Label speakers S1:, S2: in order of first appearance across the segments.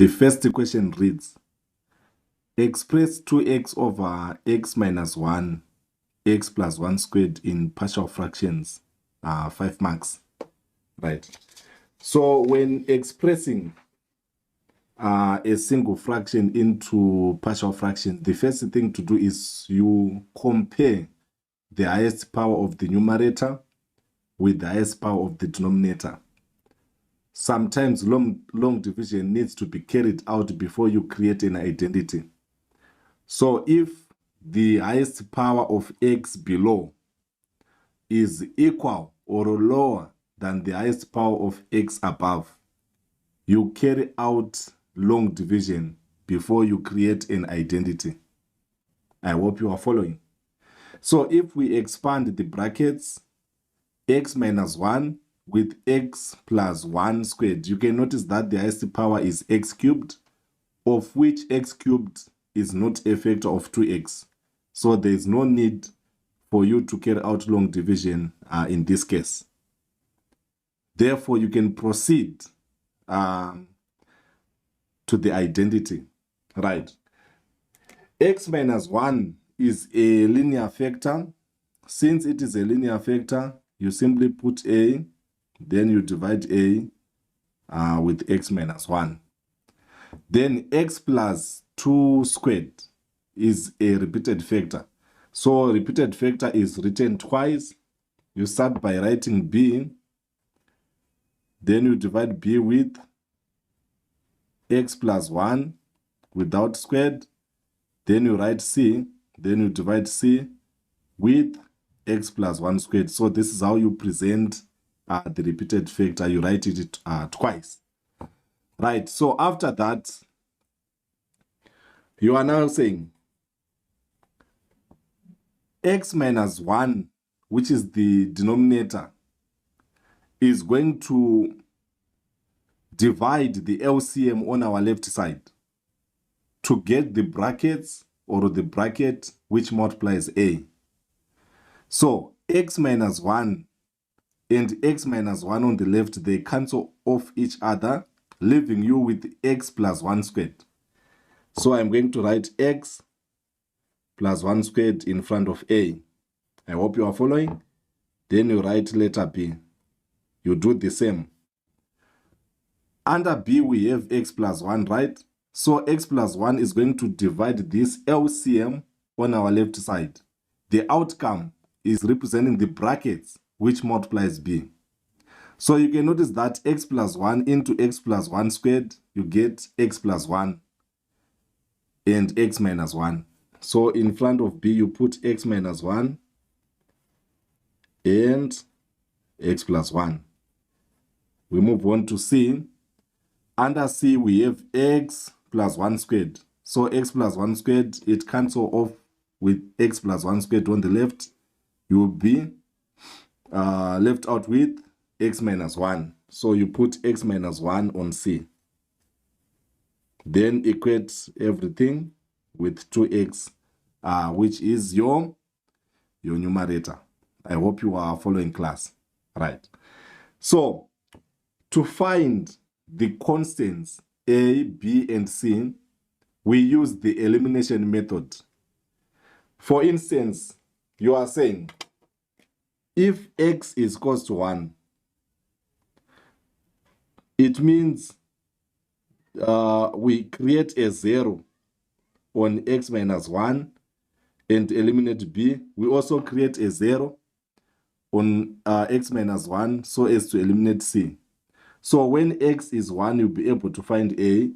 S1: The first question reads, express 2x over x minus 1, x plus 1 squared in partial fractions, 5 marks. Right. So when expressing a single fraction into partial fraction, the first thing to do is you compare the highest power of the numerator with the highest power of the denominator. Sometimes long division needs to be carried out before you create an identity. So if the highest power of x below is equal or lower than the highest power of x above, you carry out long division before you create an identity. I hope you are following. So if we expand the brackets, x minus 1 with x plus 1 squared, you can notice that the highest power is x cubed, of which x cubed is not a factor of 2x. So there is no need for you to carry out long division in this case. Therefore, you can proceed to the identity. Right. X minus 1 is a linear factor. Since it is a linear factor, you simply put a, then you divide a with x minus 1. Then x plus 2 squared is a repeated factor. So repeated factor is written twice. You start by writing b, then you divide b with x plus 1 without squared, then you write c, then you divide c with x plus 1 squared. So this is how you present the repeated factor. You write it twice. Right, so after that, you are now saying x minus 1, which is the denominator, is going to divide the LCM on our left side to get the brackets or the bracket which multiplies a. So x minus 1 and x minus 1 on the left, they cancel off each other, leaving you with x plus 1 squared. So I'm going to write x plus 1 squared in front of a. I hope you are following. Then you write letter b. You do the same. Under b, we have x plus 1, right? So x plus 1 is going to divide this LCM on our left side. The outcome is representing the brackets which multiplies b. So you can notice that x plus 1 into x plus 1 squared, you get x plus 1 and x minus 1. So in front of b, you put x minus 1 and x plus 1. We move on to c. Under c, we have x plus 1 squared. So x plus 1 squared, it cancels off with x plus 1 squared on the left. You will be left out with x minus 1. So you put x minus 1 on c. Then equate everything with 2x, which is your numerator. I hope you are following class. Right. So to find the constants a, b, and c, we use the elimination method. For instance, you are saying if x is equals to 1, it means we create a 0 on x minus 1 and eliminate b. We also create a 0 on x minus 1 so as to eliminate c. So when x is 1, you'll be able to find a,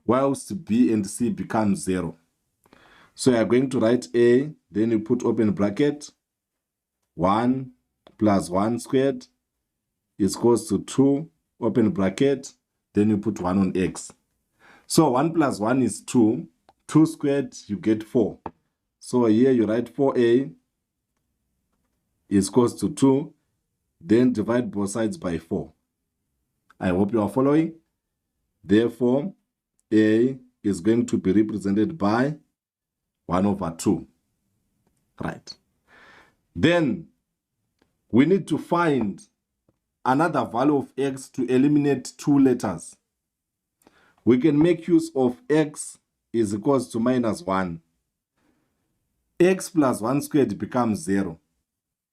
S1: whilst b and c become 0. So you are going to write a, then you put open bracket, 1 plus 1 squared is equals to 2, open bracket, then you put 1 on x. So 1 plus 1 is 2, 2 squared, you get 4. So here you write 4a is equals to 2, then divide both sides by 4. I hope you are following. Therefore, a is going to be represented by 1 over 2. Right. Then we need to find another value of x to eliminate 2 letters. we can make use of x is equals to minus 1. X plus 1 squared becomes 0.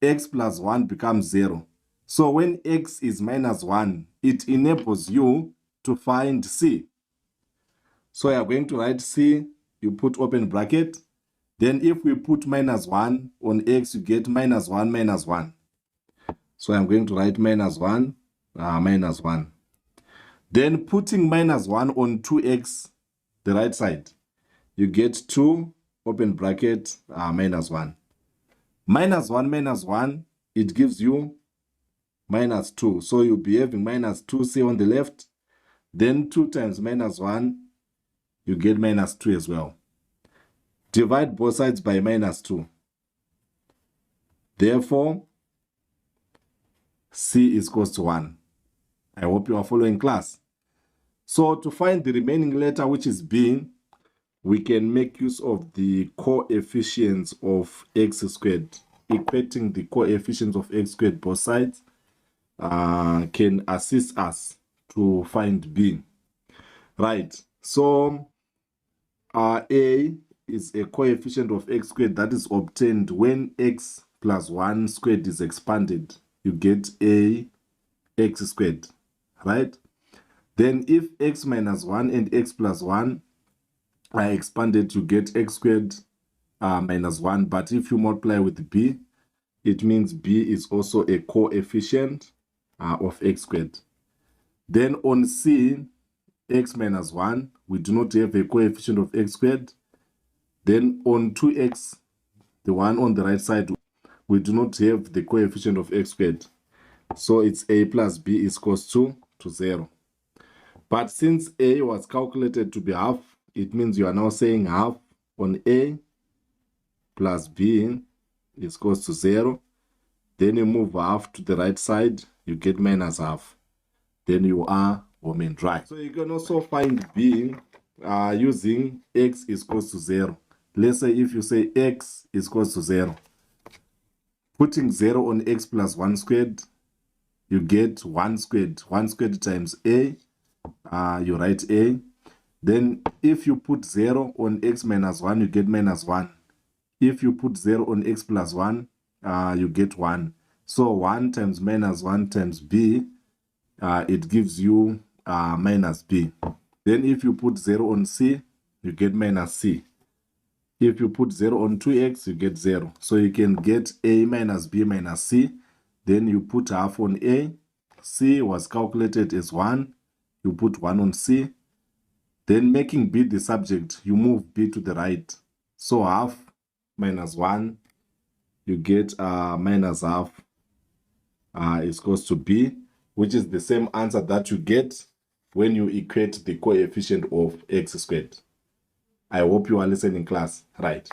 S1: X plus 1 becomes 0. So when x is minus 1, it enables you to find c. So you are going to write c, you put open bracket. Then if we put minus 1 on x, you get minus 1 minus 1. So I'm going to write minus 1, minus 1. Then putting minus 1 on 2x, the right side, you get 2, open bracket, minus 1. Minus 1 minus 1, it gives you minus 2. So you'll be having minus 2c on the left. Then 2 times minus 1, you get minus 2 as well. Divide both sides by minus 2. Therefore, c is equals to 1. I hope you are following, class. So to find the remaining letter, which is b, we can make use of the coefficients of x squared. Equating the coefficients of x squared both sides can assist us to find b. Right, so a is a coefficient of x squared that is obtained when x plus 1 squared is expanded. You get a x squared, right? Then if x minus 1 and x plus 1 are expanded, you get x squared minus 1. But if you multiply with b, it means b is also a coefficient of x squared. Then on c, x minus 1, we do not have a coefficient of x squared. Then on 2x, the one on the right side, we do not have the coefficient of x squared. So it's a plus b is equals to 0. But since a was calculated to be half, it means you are now saying half on a plus b is equals to 0. Then you move half to the right side, you get minus half. Then you are home and dry. So you can also find b using x is equals to 0. Let's say if you say x is equals to 0, putting 0 on x plus 1 squared, you get 1 squared. 1 squared times a, you write a. Then if you put 0 on x minus 1, you get minus 1. If you put 0 on x plus 1, you get 1. So 1 times minus 1 times b, it gives you minus b. Then if you put 0 on c, you get minus c. If you put 0 on 2x, you get 0. So you can get a minus b minus c. Then you put half on a. C was calculated as 1. You put 1 on c. Then making b the subject, you move b to the right. So half minus 1, you get minus half is equals to b, which is the same answer that you get when you equate the coefficient of x squared. I hope you are listening, class. Right.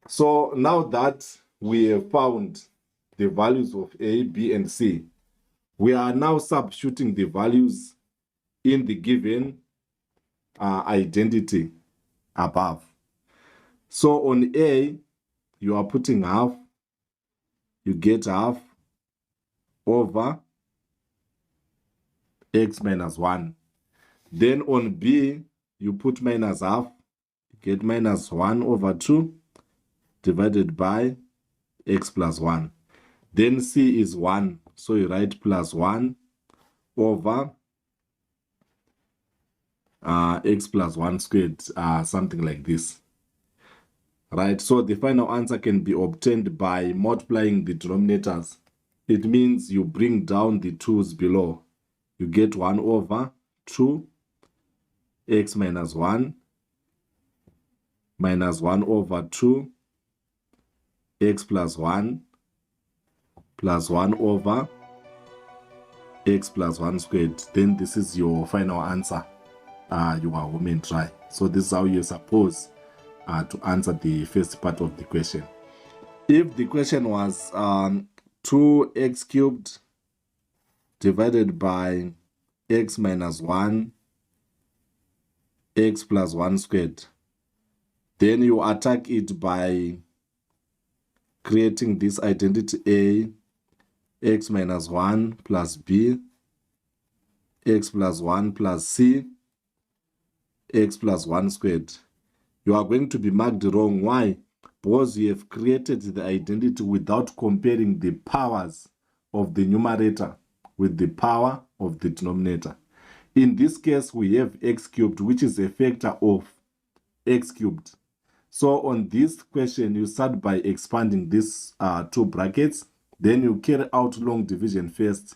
S1: So now that we have found the values of a, b, and c, we are now substituting the values in the given identity above. So on a, you are putting half, you get half over x minus 1. Then on b, you put minus half, you get minus 1 over 2 divided by x plus 1. Then c is 1, so you write plus 1 over x plus 1 squared, something like this. Right, so the final answer can be obtained by multiplying the denominators. It means you bring down the 2's below. You get 1 over 2 x minus 1 minus 1 over 2 x plus 1 plus 1 over x plus 1 squared. Then this is your final answer. You are home and dry. So this is how you're supposed to answer the first part of the question. If the question was 2x cubed divided by x minus 1 x plus 1 squared, then you attack it by creating this identity a, x minus 1 plus b, x plus 1 plus c, x plus 1 squared. You are going to be marked wrong. Why? Because you have created the identity without comparing the powers of the numerator with the power of the denominator. In this case, we have x cubed, which is a factor of x cubed. So on this question, you start by expanding these two brackets. Then you carry out long division first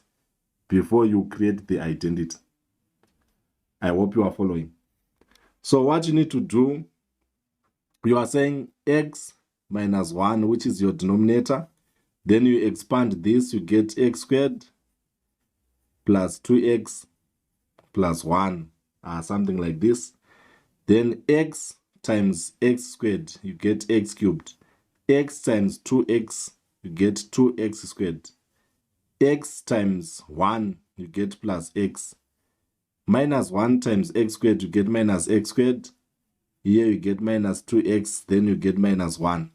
S1: before you create the identity. I hope you are following. So what you need to do, you are saying x minus 1, which is your denominator. Then you expand this, you get x squared plus 2x plus 1, something like this. Then x times x squared, you get x cubed. X times 2x, you get 2x squared. X times 1, you get plus x. Minus 1 times x squared, you get minus x squared. Here you get minus 2x, then you get minus 1.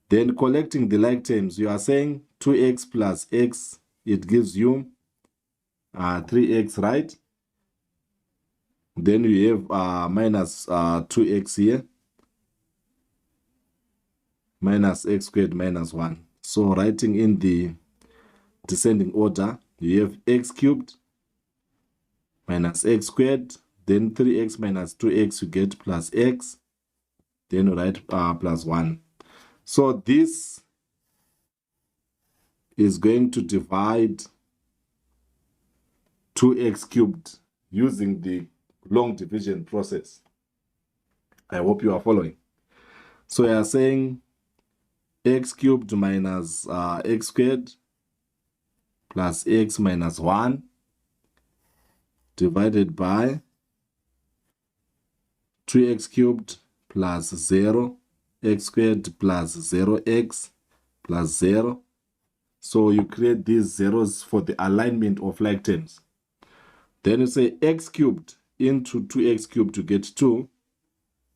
S1: Then collecting the like terms, you are saying 2x plus x, it gives you 3x, right? Then you have minus 2x here, minus x squared minus 1. So writing in the descending order, you have x cubed minus x squared, then 3x minus 2x, you get plus x, then you write plus 1. So this is going to divide 2x cubed using the long division process. I hope you are following. So you are saying x cubed minus x squared plus x minus 1 divided by 2x cubed plus 0, x squared plus 0x plus 0. So you create these zeros for the alignment of like terms. Then you say x cubed into 2x cubed to get 2.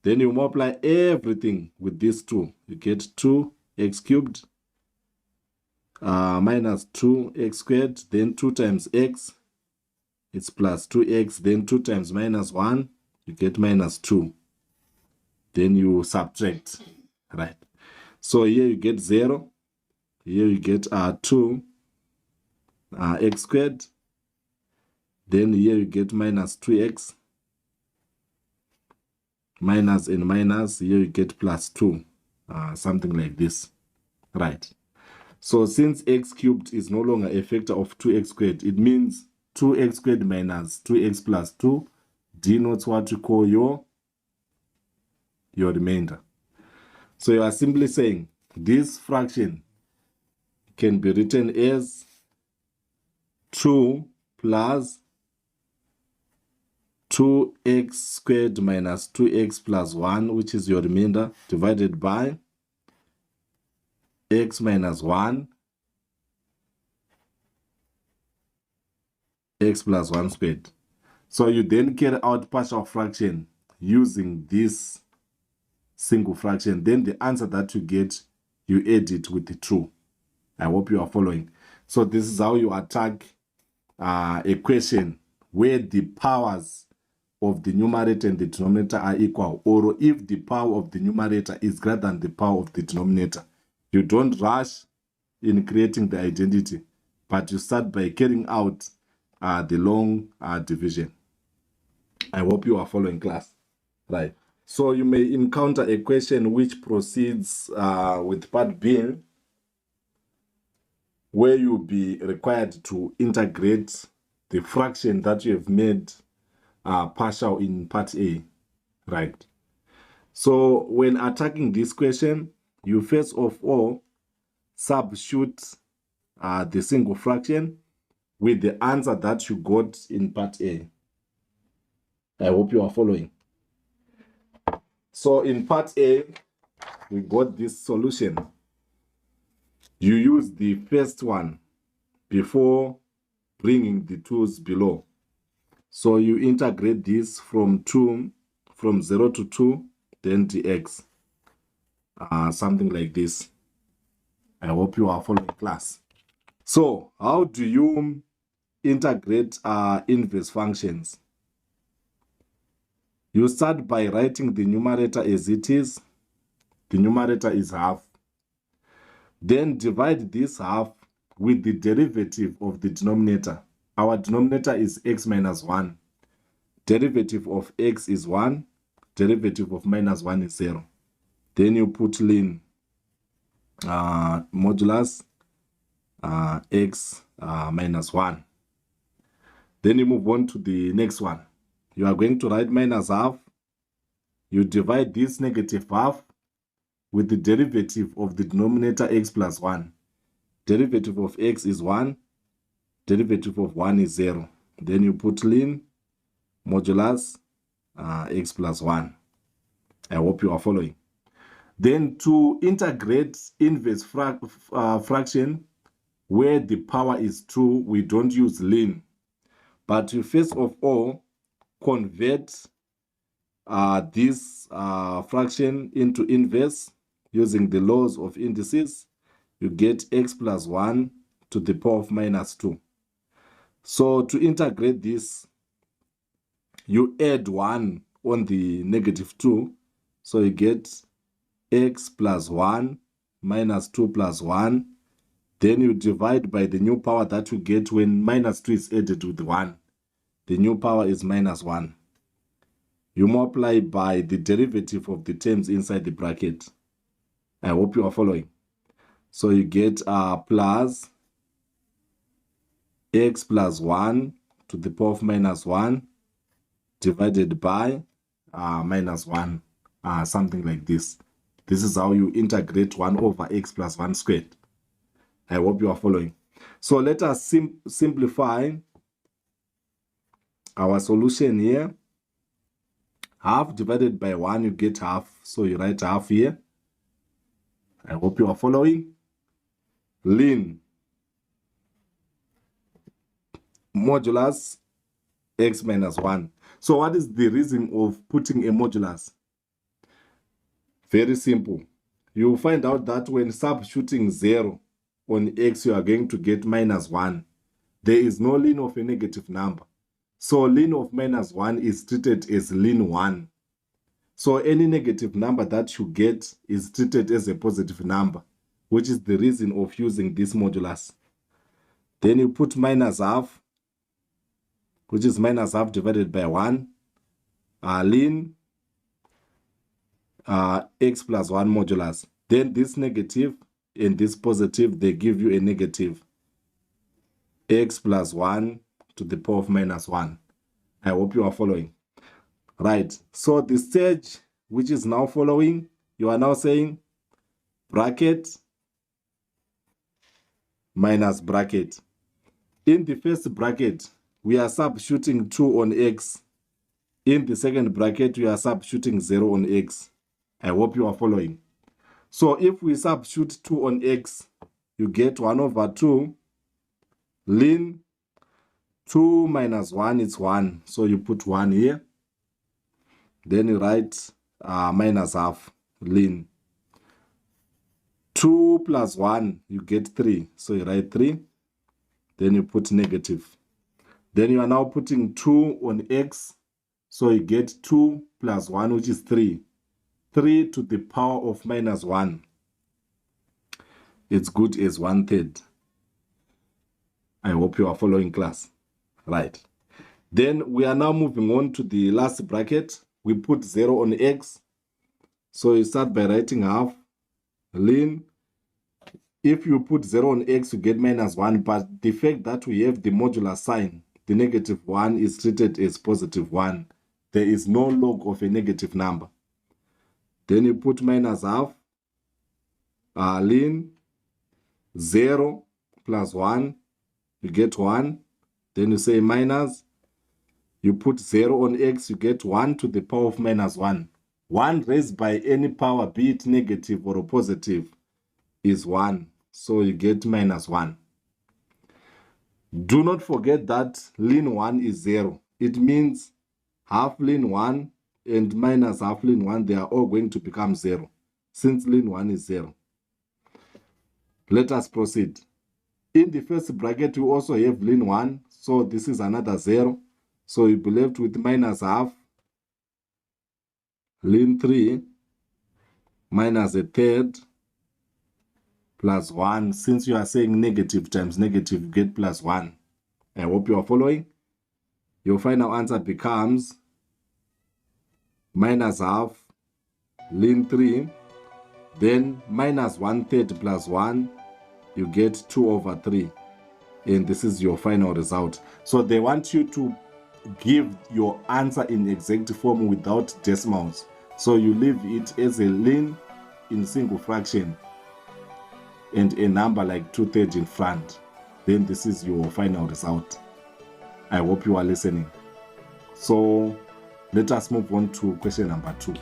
S1: Then you multiply everything with this 2. You get 2x cubed minus 2x squared. Then 2 times x, it's plus 2x. Then 2 times minus 1, you get minus 2. Then you subtract, right? So here you get 0. Here you get 2 x squared. Then here you get minus 2x. Minus and minus, here you get plus 2. Something like this, right? So since x cubed is no longer a factor of 2x squared, it means 2x squared minus 2x plus 2 denotes what you call your remainder. So you are simply saying this fraction can be written as 2 plus 2x squared minus 2x plus 1, which is your remainder, divided by x minus 1, x plus 1 squared. So you then carry out partial fraction using this single fraction. Then the answer that you get, you add it with the 2. I hope you are following. So this is how you attack a question where the powers of the numerator and the denominator are equal, or if the power of the numerator is greater than the power of the denominator. You don't rush in creating the identity, but you start by carrying out the long division. I hope you are following, class. Right. So you may encounter a question which proceeds with part B, where you'll be required to integrate the fraction that you have made partial in part A, right? So when attacking this question, you first of all substitute the single fraction with the answer that you got in part A. I hope you are following. So in part A, we got this solution. You use the first one before bringing the tools below. So you integrate this from 0 to 2, then dx. Something like this. I hope you are following, class. So how do you integrate inverse functions? You start by writing the numerator as it is. The numerator is half. Then divide this half with the derivative of the denominator. Our denominator is x minus 1. Derivative of x is 1. Derivative of minus 1 is 0. Then you put ln modulus x minus 1. Then you move on to the next one. You are going to write minus half. You divide this negative half with the derivative of the denominator x plus 1. Derivative of x is 1. Derivative of 1 is 0. Then you put ln modulus x plus 1. I hope you are following. Then to integrate inverse fraction where the power is 2, we don't use ln. But you first of all convert this fraction into inverse using the laws of indices. You get x plus 1 to the power of minus 2. So to integrate this, you add 1 on the negative 2. So you get x plus 1 minus 2 plus 1. Then you divide by the new power that you get when minus 2 is added with 1. The new power is minus 1. You multiply by the derivative of the terms inside the bracket. I hope you are following. So you get plus x plus 1 to the power of minus 1 divided by minus 1, something like this. This is how you integrate 1 over x plus 1 squared. I hope you are following. So let us simplify our solution here. Half divided by 1, you get half. So you write half here. I hope you are following. Ln modulus x minus 1. So what is the reason of putting a modulus? Very simple. You will find out that when substituting 0 on x, you are going to get minus 1. There is no ln of a negative number. So ln of minus 1 is treated as ln 1. So any negative number that you get is treated as a positive number, which is the reason of using this modulus. Then you put minus half, which is minus half divided by 1. Ln x plus 1 modulus. Then this negative and this positive, they give you a negative x plus 1 to the power of minus 1. I hope you are following. Right, so the stage which is now following, you are now saying bracket minus bracket. In the first bracket, we are substituting 2 on x. In the second bracket, we are substituting 0 on x. I hope you are following. So if we substitute 2 on x, you get 1 over 2 ln 2 minus 1 is 1. So you put 1 here. Then you write minus half ln 2 plus 1, you get 3. So you write 3. Then you put negative. Then you are now putting 2 on x. So you get 2 plus 1, which is 3. 3 to the power of minus 1. It's good as 1/3. I hope you are following, class. Right. Then we are now moving on to the last bracket. We put 0 on x. So you start by writing half ln. If you put 0 on x, you get minus 1. But the fact that we have the modular sign, the negative 1 is treated as positive 1. There is no log of a negative number. Then you put minus half ln 0 plus 1. You get 1. Then you say minus. You put 0 on x, you get 1 to the power of minus 1. 1 raised by any power, be it negative or positive, is 1. So you get minus 1. Do not forget that ln 1 is 0. It means half ln 1 and minus half ln 1, they are all going to become 0, since ln 1 is 0. Let us proceed. In the first bracket, we also have ln 1, so this is another 0. So you'll be left with minus half ln 3 minus a third plus 1. Since you are saying negative times negative, you get plus 1. I hope you are following. Your final answer becomes minus half ln 3, then minus 1/3 plus 1, you get 2/3. And this is your final result. So they want you to give your answer in exact form without decimals. So you leave it as a ln in single fraction and a number like 2/3 in front. Then this is your final result. I hope you are listening. So let us move on to question number 2.